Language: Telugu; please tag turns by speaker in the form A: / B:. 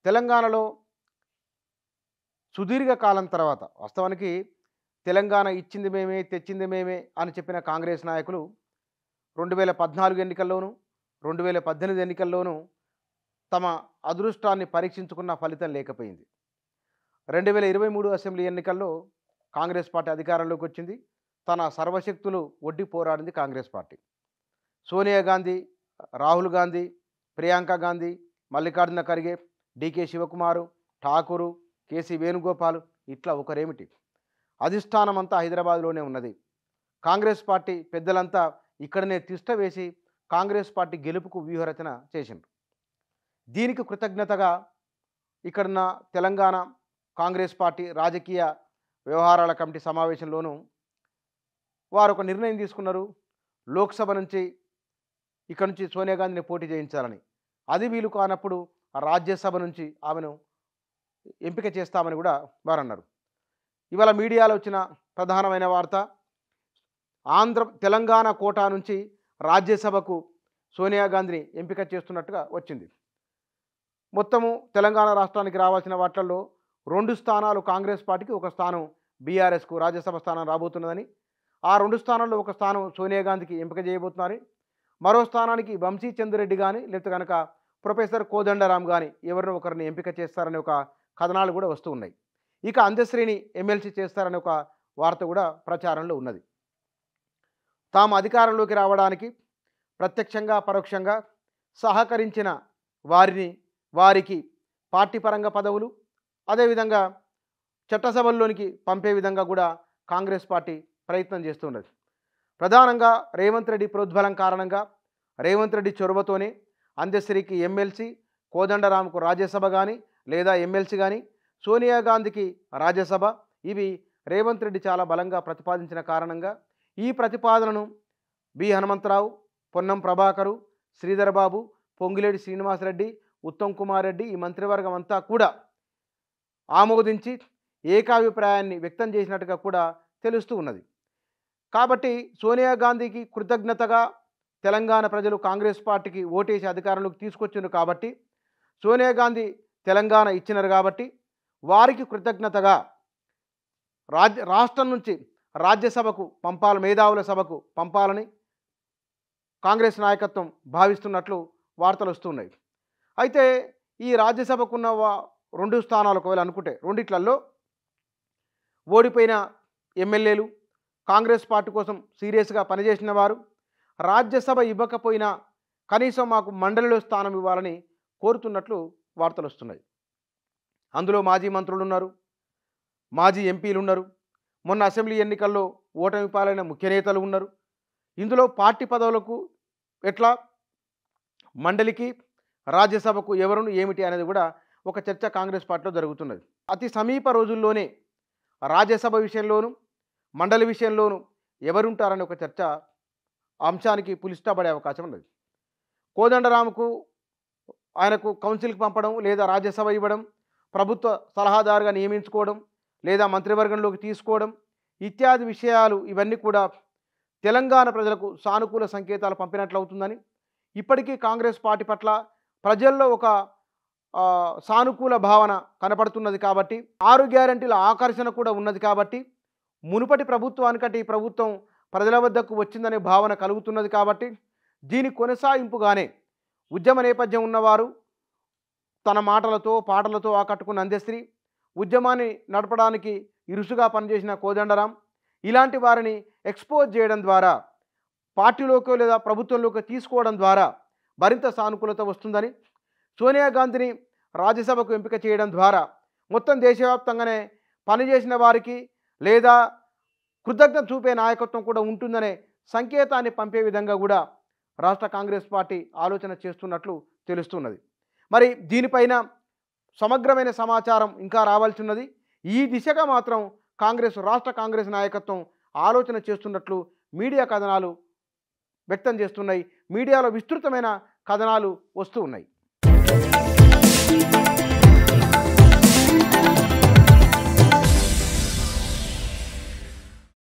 A: తెలంగాణలో సుదీర్ఘ కాలం తర్వాత వాస్తవానికి తెలంగాణ ఇచ్చింది మేమే, తెచ్చింది మేమే అని చెప్పిన కాంగ్రెస్ నాయకులు 2014 ఎన్నికల్లోనూ, 2018 ఎన్నికల్లోనూ తమ అదృష్టాన్ని పరీక్షించుకున్న ఫలితం లేకపోయింది. 2023 అసెంబ్లీ ఎన్నికల్లో కాంగ్రెస్ పార్టీ అధికారంలోకి వచ్చింది. తన సర్వశక్తులు ఒడ్డి పోరాడింది Congress party. Sonia Gandhi, Rahul Gandhi, Priyanka Gandhi, Mallikarjun Kharge, D K Shivakumar, Thakur, K C Venugopal ఇట్లా ఒకరేమిటి, అధిష్టానమంతా హైదరాబాద్లోనే ఉన్నది. కాంగ్రెస్ పార్టీ పెద్దలంతా ఇక్కడనే తిష్ట వేసి కాంగ్రెస్ పార్టీ గెలుపుకు వ్యూహరచన చేసిండ్రు. దీనికి కృతజ్ఞతగా ఇక్కడున్న తెలంగాణ కాంగ్రెస్ పార్టీ రాజకీయ వ్యవహారాల కమిటీ సమావేశంలోనూ వారు ఒక నిర్ణయం తీసుకున్నారు. లోక్సభ నుంచి ఇక్కడ నుంచి సోనియా గాంధీని పోటీ చేయించాలని. అది వీలు కానప్పుడు రాజ్యసభ నుంచి ఆమెను ఎంపిక చేస్తామని కూడా వారు అన్నారు. ఇవాళ మీడియాలో వచ్చిన ప్రధానమైన వార్త, తెలంగాణ కోటా నుంచి రాజ్యసభకు సోనియా గాంధీని ఎంపిక చేస్తున్నట్టుగా వచ్చింది. మొత్తము తెలంగాణ రాష్ట్రానికి రావాల్సిన వాటిల్లో 2 స్థానాలు కాంగ్రెస్ పార్టీకి, 1 స్థానం బీఆర్ఎస్కు రాజ్యసభ స్థానం రాబోతున్నదని, ఆ 2 స్థానాల్లో 1 స్థానం సోనియా గాంధీకి ఎంపిక చేయబోతున్నారని, మరో స్థానానికి వంశీ చంద్రెడ్డి కానీ లేకపోతే కనుక ప్రొఫెసర్ కోదండరాం కానీ ఎవరినో ఒకరిని ఎంపిక చేస్తారనే ఒక కథనాలు కూడా వస్తూ ఉన్నాయి. ఇక అందశ్రీని ఎమ్మెల్సీ చేస్తారనే ఒక వార్త కూడా ప్రచారంలో ఉన్నది. తాము అధికారంలోకి రావడానికి ప్రత్యక్షంగా పరోక్షంగా సహకరించిన వారికి పార్టీ పరంగా పదవులు, అదేవిధంగా చట్టసభల్లోనికి పంపే విధంగా కూడా కాంగ్రెస్ పార్టీ ప్రయత్నం చేస్తున్నది. ప్రధానంగా రేవంత్ రెడ్డి ప్రోద్బలం కారణంగా, రేవంత్ రెడ్డి చొరవతోనే అందశ్రీకి ఎమ్మెల్సీ, కోదండరాంకు రాజ్యసభ కానీ లేదా ఎమ్మెల్సీ కానీ, సోనియా గాంధీకి రాజ్యసభ, ఇవి రేవంత్ రెడ్డి చాలా బలంగా ప్రతిపాదించిన కారణంగా ఈ ప్రతిపాదనను బి హనుమంతరావు, పొన్నం ప్రభాకరు, శ్రీధర్ బాబు, పొంగిలేడి శ్రీనివాసరెడ్డి, ఉత్తమ్ కుమార్ రెడ్డి ఈ మంత్రివర్గం అంతా కూడా ఆమోదించి ఏకాభిప్రాయాన్ని వ్యక్తం చేసినట్టుగా కూడా తెలుస్తూ ఉన్నది. కాబట్టి సోనియా గాంధీకి కృతజ్ఞతగా తెలంగాణ ప్రజలు కాంగ్రెస్ పార్టీకి ఓటేసి అధికారంలోకి తీసుకొచ్చారు. కాబట్టి సోనియా గాంధీ తెలంగాణ ఇచ్చినారు కాబట్టి వారికి కృతజ్ఞతగా రాష్ట్రం నుంచి రాజ్యసభకు పంపాలి, మేధావుల సభకు పంపాలని కాంగ్రెస్ నాయకత్వం భావిస్తున్నట్లు వార్తలు వస్తున్నాయి. అయితే ఈ రాజ్యసభకున్న 2 స్థానాలు ఒకవేళ అనుకుంటే, రెండిట్లలో ఓడిపోయిన ఎమ్మెల్యేలు, కాంగ్రెస్ పార్టీ కోసం సీరియస్గా పనిచేసిన వారు రాజ్యసభ ఇవ్వకపోయినా కనీసం మాకు మండలిలో స్థానం ఇవ్వాలని కోరుతున్నట్లు వార్తలు వస్తున్నాయి. అందులో మాజీ మంత్రులు ఉన్నారు, మాజీ ఎంపీలు ఉన్నారు, మొన్న అసెంబ్లీ ఎన్నికల్లో ఓటమి పాలైన ముఖ్య నేతలు ఉన్నారు. ఇందులో పార్టీ పదవులకు ఎట్లా, మండలికి, రాజ్యసభకు ఎవరును ఏమిటి అనేది కూడా ఒక చర్చ కాంగ్రెస్ పార్టీలో జరుగుతున్నది. అతి సమీప రోజుల్లోనే రాజ్యసభ విషయంలోనూ మండలి విషయంలోనూ ఎవరుంటారనే ఒక చర్చ అంశానికి పులిస్టాపడే అవకాశం ఉన్నది. కోదండరాంకు ఆయనకు కౌన్సిల్కి పంపడం లేదా రాజ్యసభ ఇవ్వడం, ప్రభుత్వ సలహాదారుగా నియమించుకోవడం లేదా మంత్రివర్గంలోకి తీసుకోవడం ఇత్యాది విషయాలు ఇవన్నీ కూడా తెలంగాణ ప్రజలకు సానుకూల సంకేతాలు పంపినట్లు అవుతుందని, ఇప్పటికీ కాంగ్రెస్ పార్టీ పట్ల ప్రజల్లో ఒక సానుకూల భావన కనపడుతున్నది. కాబట్టి 6 గ్యారెంటీల ఆకర్షణ కూడా ఉన్నది. కాబట్టి మునుపటి ప్రభుత్వానికంటే ఈ ప్రభుత్వం ప్రజల వద్దకు వచ్చిందనే భావన కలుగుతున్నది. కాబట్టి దీని కొనసాగింపుగానే ఉద్యమ నేపథ్యం ఉన్నవారు తన మాటలతో పాటలతో ఆకట్టుకున్న అందశ్రీ, ఉద్యమాన్ని నడపడానికి ఇరుసుగా పనిచేసిన కోదండరాం ఇలాంటి వారిని ఎక్స్పోజ్ చేయడం ద్వారా పార్టీలోకి లేదా ప్రభుత్వంలోకి తీసుకోవడం ద్వారా మరింత సానుకూలత వస్తుందని, సోనియా గాంధీని రాజ్యసభకు ఎంపిక చేయడం ద్వారా మొత్తం దేశవ్యాప్తంగానే పనిచేసిన వారికి లేదా కృతజ్ఞత చూపే నాయకత్వం కూడా ఉంటుందనే సంకేతాన్ని పంపే విధంగా కూడా రాష్ట్ర కాంగ్రెస్ పార్టీ ఆలోచన చేస్తున్నట్లు తెలుస్తున్నది. మరి దీనిపైన సమగ్రమైన సమాచారం ఇంకా రావాల్సి ఉన్నది. ఈ దిశగా మాత్రం రాష్ట్ర కాంగ్రెస్ నాయకత్వం ఆలోచన చేస్తున్నట్లు మీడియా కథనాలు వ్యక్తం చేస్తున్నాయి. మీడియాలో విస్తృతమైన కథనాలు వస్తూ ఉన్నాయి.